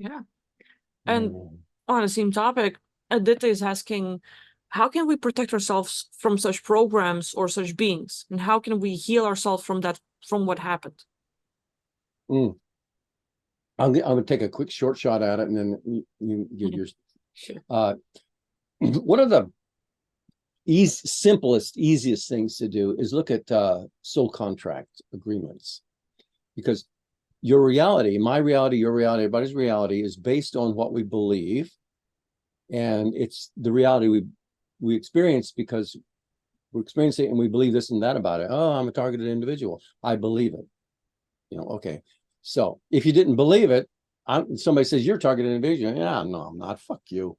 Yeah. And on the same topic, Aditya is asking, how can we protect ourselves from such programs or such beings? And how can we heal ourselves from that, from what happened? I'm gonna take a quick short shot at it, and then you give yours. Sure. One of the simplest, easiest things to do is look at soul contract agreements, because your reality, my reality, your reality, everybody's reality is based on what we believe, and it's the reality we experience because we're experiencing it and we believe this and that about it. Oh, I'm a targeted individual. I believe it. Okay. So if you didn't believe it, somebody says you're a targeted individual. Yeah, no, I'm not. Fuck you.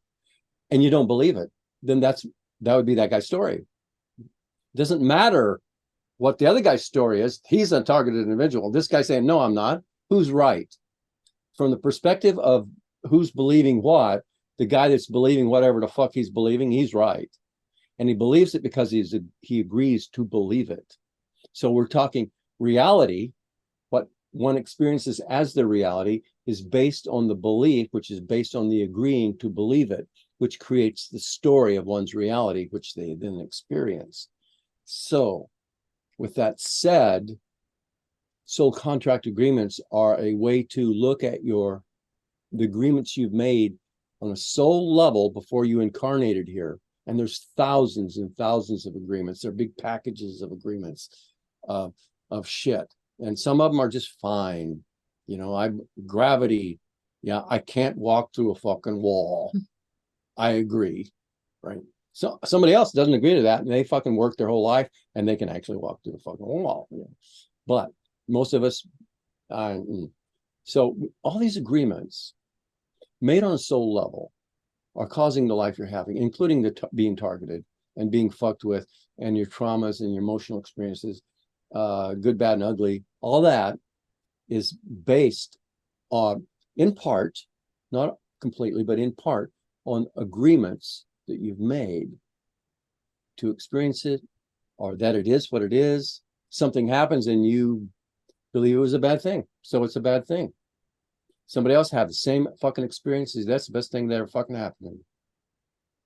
And you don't believe it, then that would be that guy's story. It doesn't matter what the other guy's story is. He's a targeted individual. This guy saying, no, I'm not. Who's right? From the perspective of who's believing what, the guy that's believing whatever the fuck he's believing, he's right. And he believes it because he agrees to believe it. So we're talking reality. What one experiences as the reality is based on the belief, which is based on the agreeing to believe it, which creates the story of one's reality, which they then experience. So with that said, soul contract agreements are a way to look at the agreements you've made on a soul level before you incarnated here. And there's thousands and thousands of agreements. They're big packages of agreements of shit. And some of them are just fine. Gravity. Yeah, I can't walk through a fucking wall. I agree. Right. So somebody else doesn't agree to that, and they fucking work their whole life and they can actually walk through a fucking wall. But most of us, so all these agreements made on a soul level are causing the life you're having, including being targeted and being fucked with, and your traumas and your emotional experiences, good, bad, and ugly. All that is based on, in part, not completely, but in part, on agreements that you've made to experience it, or that it is what it is. Something happens and you believe it was a bad thing, so it's a bad thing. Somebody else had the same fucking experiences. That's the best thing that ever fucking happened to me.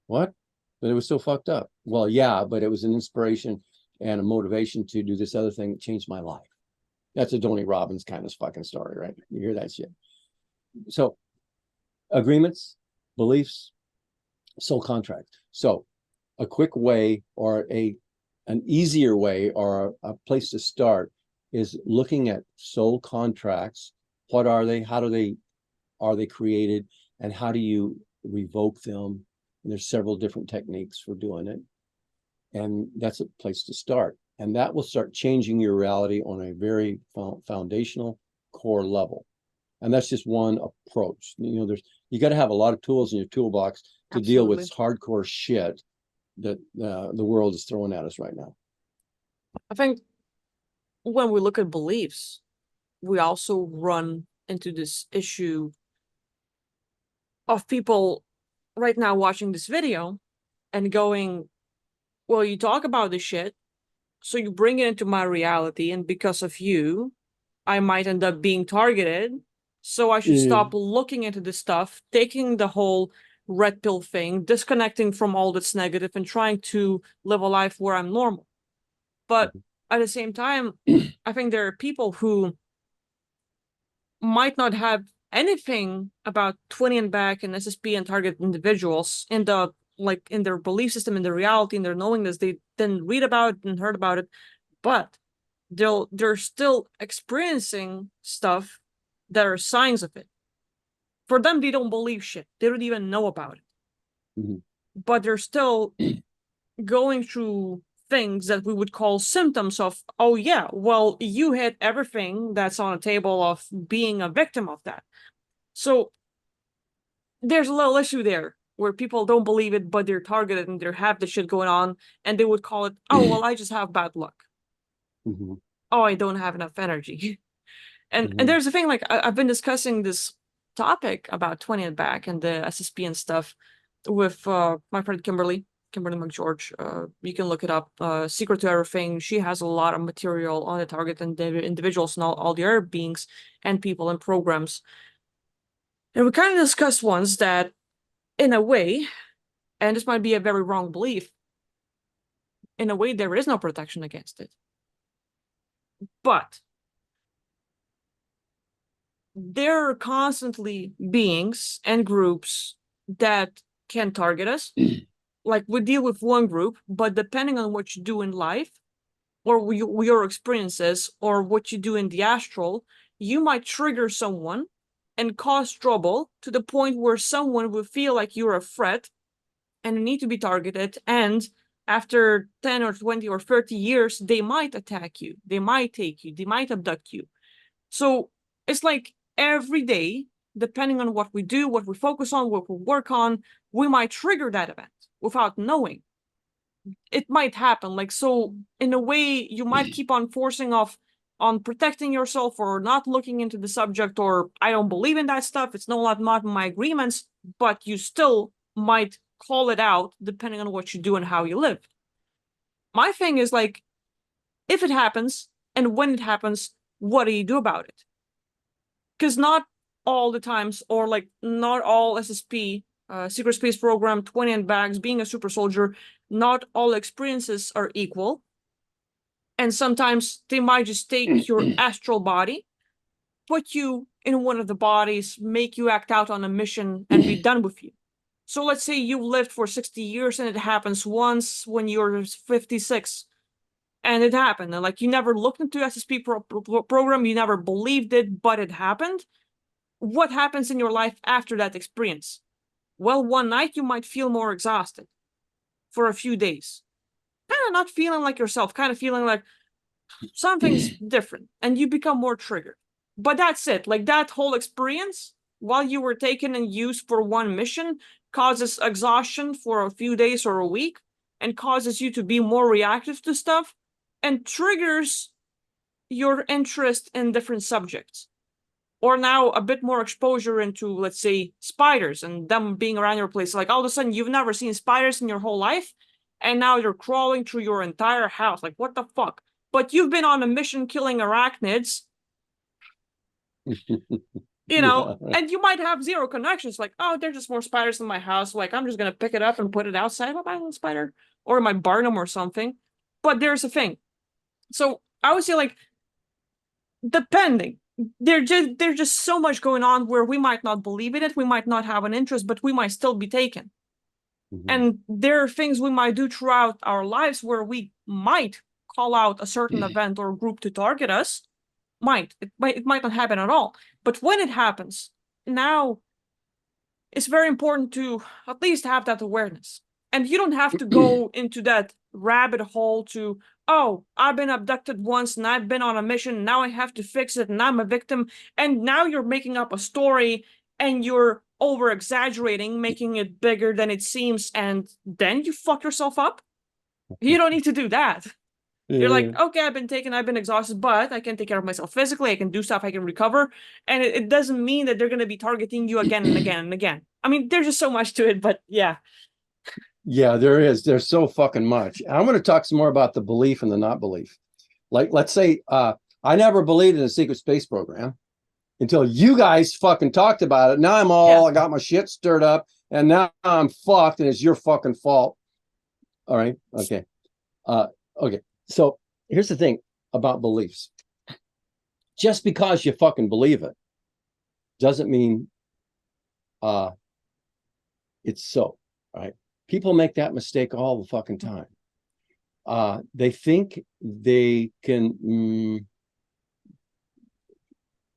What? But it was so fucked up. Well, yeah, but it was an inspiration and a motivation to do this other thing that changed my life. That's a Tony Robbins kind of fucking story, right? You hear that shit. So agreements, beliefs, soul contract. So a quick way or an easier way or a place to start is looking at soul contracts. What are they? Are they created? And how do you revoke them? And there's several different techniques for doing it. And that's a place to start. And that will start changing your reality on a very foundational core level. And that's just one approach. You got to have a lot of tools in your toolbox to deal with hardcore shit that the world is throwing at us right now. I think when we look at beliefs, we also run into this issue of people right now watching this video and going, well, you talk about this shit, so you bring it into my reality, and because of you, I might end up being targeted, so I should stop looking into this stuff, taking the whole red pill thing, disconnecting from all that's negative, and trying to live a life where I'm normal. But at the same time, I think there are people who might not have anything about 20 and back and SSP and target individuals in their belief system, in their reality, in their knowingness. They didn't read about it and heard about it, but they're still experiencing stuff that are signs of it. For them, they don't believe shit. They don't even know about it. But they're still going through things that we would call symptoms of, oh yeah, well, you hit everything that's on a table of being a victim of that. So there's a little issue there where people don't believe it, but they're targeted and they have the shit going on, and they would call it, oh, well, I just have bad luck. Oh, I don't have enough energy. And there's a thing, like, I've been discussing this topic about 20 and back and the SSP and stuff with my friend Kimberly McGeorge. You can look it up. Secret to Everything. She has a lot of material on the target and the individuals and all the other beings and people and programs. And we kind of discussed once that, in a way, and this might be a very wrong belief, in a way, there is no protection against it. But there are constantly beings and groups that can target us. Like, we deal with one group, but depending on what you do in life, or your experiences, or what you do in the astral, you might trigger someone and cause trouble to the point where someone will feel like you're a threat and need to be targeted. And after 10 or 20 or 30 years, they might attack you. They might take you. They might abduct you. So it's like every day, depending on what we do, what we focus on, what we work on, we might trigger that event without knowing. It might happen. Like, so in a way, you might keep on forcing off on protecting yourself or not looking into the subject, or I don't believe in that stuff. It's not in my agreements, but you still might call it out depending on what you do and how you live. My thing is, like, if it happens and when it happens, what do you do about it? Because not all the times, or like not all SSP, Secret Space Program, 20 and bags, being a super soldier, not all experiences are equal. And sometimes they might just take your astral body, put you in one of the bodies, make you act out on a mission, and be done with you. So let's say you lived for 60 years and it happens once when you're 56. And it happened. And like, you never looked into SSP program, you never believed it, but it happened. What happens in your life after that experience? Well, one night you might feel more exhausted for a few days. Kind of not feeling like yourself, kind of feeling like something's different, and you become more triggered. But that's it. Like, that whole experience, while you were taken and used for one mission, causes exhaustion for a few days or a week, and causes you to be more reactive to stuff, and triggers your interest in different subjects. Or now a bit more exposure into, let's say, spiders and them being around your place. Like, all of a sudden, you've never seen spiders in your whole life, and now you're crawling through your entire house. Like, what the fuck? But you've been on a mission killing arachnids, you know, Yeah. and you might have zero connections. Like, oh, there's just more spiders in my house. Like, I'm just gonna pick it up and put it outside of my little spider, or my barnum or something. But there's a thing. So I would say, like, depending, there's just so much going on where we might not believe in it, we might not have an interest, but we might still be taken. And there are things we might do throughout our lives where we might call out a certain event or group to target us. It might not happen at all. But when it happens, now it's very important to at least have that awareness. And you don't have to go into that rabbit hole to, oh, I've been abducted once and I've been on a mission, now I have to fix it and I'm a victim. And now you're making up a story and you're over exaggerating, making it bigger than it seems, and then you fuck yourself up. You don't need to do that. You're like, okay, I've been exhausted, but I can take care of myself physically. I can do stuff, I can recover. And it doesn't mean that they're going to be targeting you again and again and again. I mean, there's just so much to it, but yeah. Yeah, there is. There's so fucking much. I'm going to talk some more about the belief and the not belief. Like, let's say I never believed in a secret space program until you guys fucking talked about it. Now I got my shit stirred up, and now I'm fucked, and it's your fucking fault. All right. Okay. Okay. So here's the thing about beliefs. Just because you fucking believe it doesn't mean it's so, right? People make that mistake all the fucking time. They think they can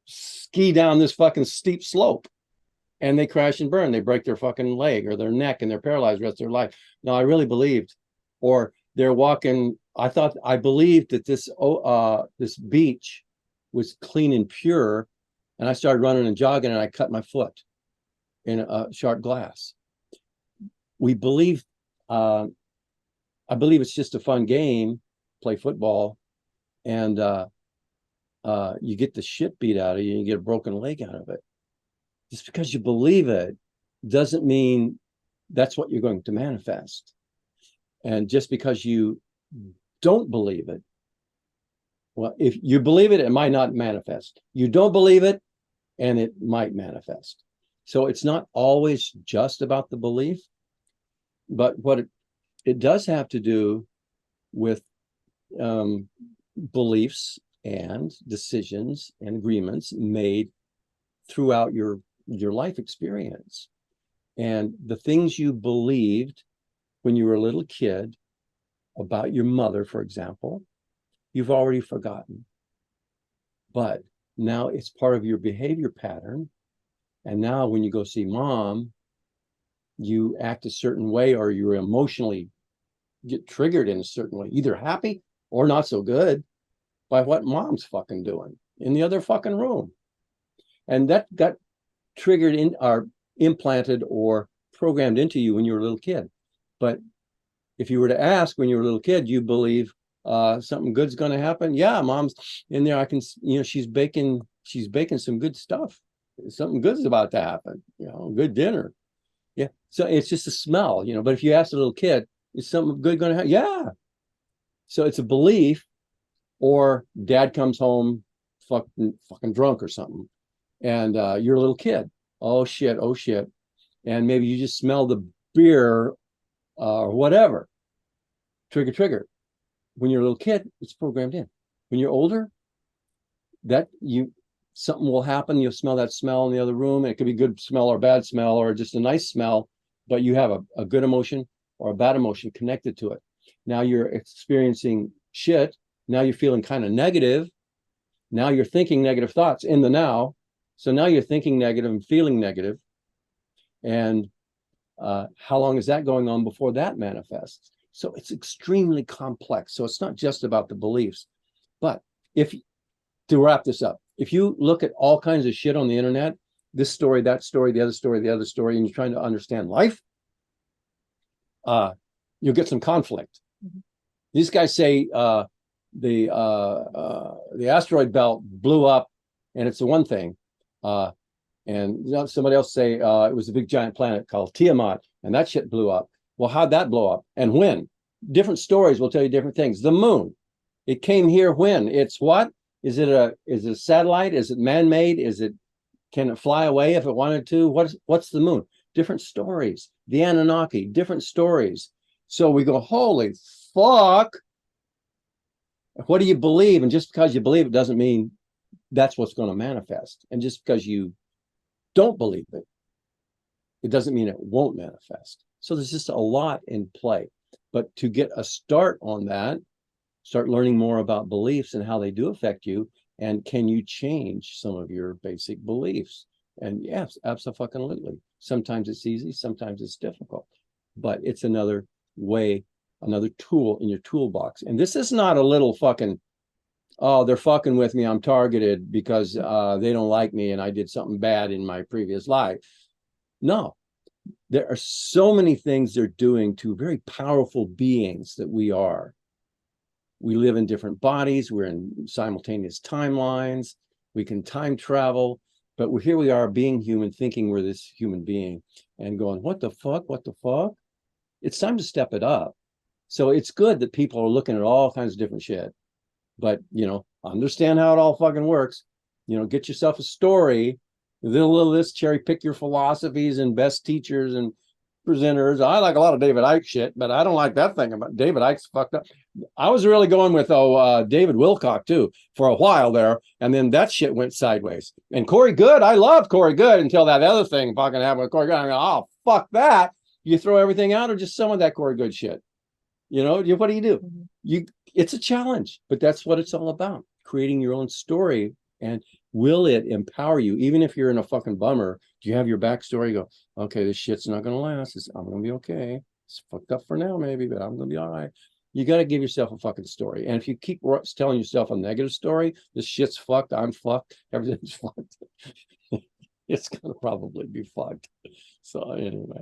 ski down this fucking steep slope, and they crash and burn. They break their fucking leg or their neck, and they're paralyzed the rest of their life. No, I really believed. Or they're walking. I believed that this beach was clean and pure, and I started running and jogging, and I cut my foot in a sharp glass. We believe. I believe it's just a fun game, play football, and you get the shit beat out of you, and you get a broken leg out of it. Just because you believe it doesn't mean that's what you're going to manifest. And just because you don't believe it, well, if you believe it, it might not manifest. You don't believe it, and it might manifest. So it's not always just about the belief, but what it does have to do with beliefs and decisions and agreements made throughout your life experience. And the things you believed when you were a little kid about your mother, for example, you've already forgotten. But now it's part of your behavior pattern. And now when you go see mom, you act a certain way, or you emotionally get triggered in a certain way, either happy or not so good, by what mom's fucking doing in the other fucking room. And that got triggered in, or implanted or programmed into you when you were a little kid. But if you were to ask when you were a little kid, you believe something good's going to happen? Yeah, mom's in there. I can, she's baking some good stuff. Something good's about to happen, good dinner. Yeah. So it's just a smell, but if you ask a little kid, is something good going to happen? Yeah. So it's a belief. Or dad comes home fucking drunk or something, and you're a little kid. Oh shit. And maybe you just smell the beer or whatever. Trigger. When you're a little kid, it's programmed in. When you're older, something will happen. You'll smell that smell in the other room. And it could be good smell or bad smell or just a nice smell, but you have a good emotion or a bad emotion connected to it. Now you're experiencing shit. Now you're feeling kind of negative. Now you're thinking negative thoughts in the now. So now you're thinking negative and feeling negative. And how long is that going on before that manifests? So it's extremely complex. So it's not just about the beliefs. But to wrap this up, if you look at all kinds of shit on the internet, this story, that story, the other story, and you're trying to understand life, you'll get some conflict. Mm-hmm. These guys say the asteroid belt blew up, and it's the one thing. And somebody else say it was a big giant planet called Tiamat, and that shit blew up. Well, how'd that blow up? And when? Different stories will tell you different things. The moon, it came here when? It's what? Is it a satellite? Is it man-made? Can it fly away if it wanted to? What's the moon? Different stories. The Anunnaki, different stories. So we go, holy fuck. What do you believe? And just because you believe it doesn't mean that's what's going to manifest. And just because you don't believe it, it doesn't mean it won't manifest. So there's just a lot in play. But to get a start on that, start learning more about beliefs and how they do affect you. And can you change some of your basic beliefs? And yes, absolutely. Sometimes it's easy, sometimes it's difficult. But it's another way, another tool in your toolbox. And this is not a little fucking, oh, they're fucking with me, I'm targeted because they don't like me and I did something bad in my previous life. No, there are so many things they're doing to very powerful beings that we are. We live in different bodies. We're in simultaneous timelines. We can time travel, but here we are being human, thinking we're this human being and going, what the fuck? What the fuck? It's time to step it up. So it's good that people are looking at all kinds of different shit, but, understand how it all fucking works. Get yourself a story, a little of this, cherry pick your philosophies and best teachers and presenters. I like a lot of David Icke shit, but I don't like that thing about David Icke's fucked up. I was really going with David Wilcock too for a while there, and then that shit went sideways. And Corey Goode, I loved Corey Goode until that other thing fucking happened with Corey Goode. I go, oh fuck that! You throw everything out or just some of that Corey Goode shit. What do you do? Mm-hmm. It's a challenge, but that's what it's all about: creating your own story. And will it empower you? Even if you're in a fucking bummer, do you have your backstory? You go, okay, this shit's not going to last. I'm going to be okay. It's fucked up for now, maybe, but I'm going to be all right. You got to give yourself a fucking story. And if you keep telling yourself a negative story, this shit's fucked, I'm fucked, everything's fucked, it's going to probably be fucked. So anyway.